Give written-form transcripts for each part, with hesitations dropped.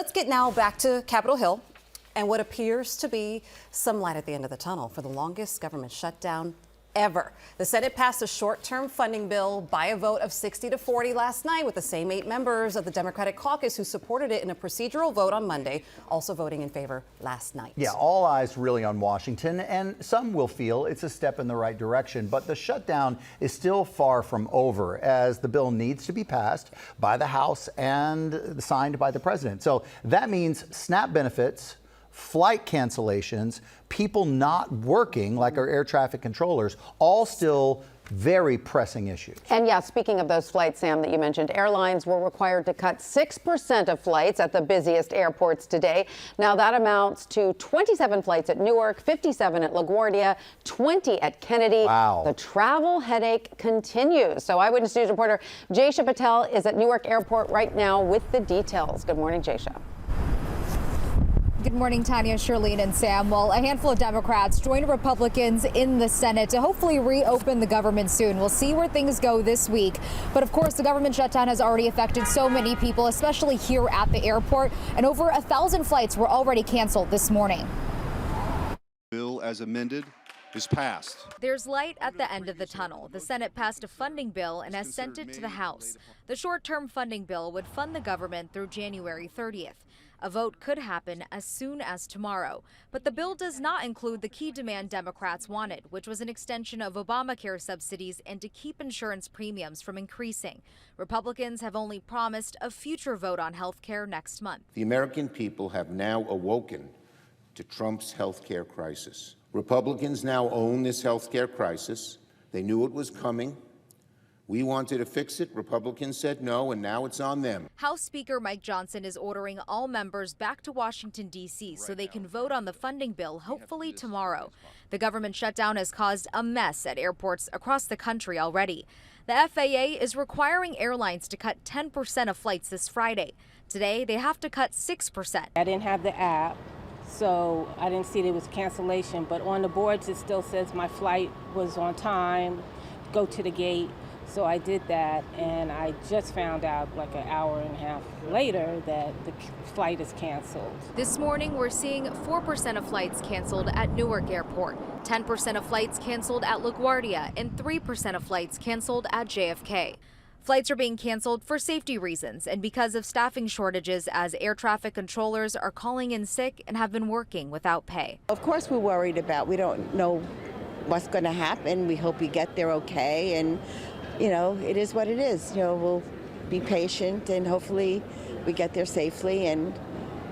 Let's get now back to Capitol Hill and what appears to be some light at the end of the tunnel for the longest government shutdown ever. The Senate passed a short-term funding bill by a vote of 60-40 last night, with the same 8 members of the Democratic caucus who supported it in a procedural vote on Monday also voting in favor last night. Yeah, all eyes really on Washington, and some will feel it's a step in the right direction. But the shutdown is still far from over, as the bill needs to be passed by the House and signed by the president. So that means SNAP benefits, flight cancellations, people not working like our air traffic controllers, all still very pressing issues. And yeah, speaking of those flights, Sam, that you mentioned, airlines were required to cut 6% of flights at the busiest airports today. Now that amounts to 27 flights at Newark, 57 at LaGuardia, 20 at Kennedy. Wow. The travel headache continues. So Eyewitness News reporter Jaysha Patel is at Newark Airport right now with the details. Good morning, Jaysha. Good morning, Tanya, Shirlene, and Sam. Well, a handful of Democrats joined Republicans in the Senate to hopefully reopen the government soon. We'll see where things go this week. But of course, the government shutdown has already affected so many people, especially here at the airport. And over 1,000 flights were already canceled this morning. Bill as amended is passed. There's light at the end of the tunnel. The Senate passed a funding bill and has sent it to the House. The short-term funding bill would fund the government through January 30th. A vote could happen as soon as tomorrow. But the bill does not include the key demand Democrats wanted, which was an extension of Obamacare subsidies and to keep insurance premiums from increasing. Republicans have only promised a future vote on health care next month. The American people have now awoken to Trump's health care crisis. Republicans now own this health care crisis. They knew it was coming. We wanted to fix it. Republicans said no, and now it's on them. House Speaker Mike Johnson is ordering all members back to Washington, D.C. so they can vote on the funding bill, hopefully tomorrow. The government shutdown has caused a mess at airports across the country already. The FAA is requiring airlines to cut 10% of flights this Friday. Today, they have to cut 6%. I didn't have the app, so I didn't see there was cancellation. But on the boards, it still says my flight was on time, go to the gate. So I did that, and I just found out like an hour and a half later that the flight is canceled. This morning, we're seeing 4% of flights canceled at Newark Airport, 10% of flights canceled at LaGuardia, and 3% of flights canceled at JFK. Flights are being canceled for safety reasons and because of staffing shortages, as air traffic controllers are calling in sick and have been working without pay. Of course we're worried about. We don't know what's going to happen. We hope we get there okay, and you know, it is what it is. You know, we'll be patient and hopefully we get there safely and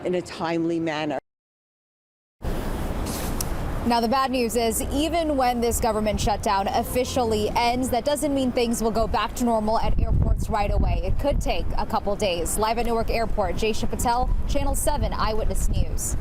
in a timely manner. Now, the bad news is, even when this government shutdown officially ends, that doesn't mean things will go back to normal at airports right away. It could take a couple days. Live at Newark Airport, Jaysha Patel, Channel 7 Eyewitness News.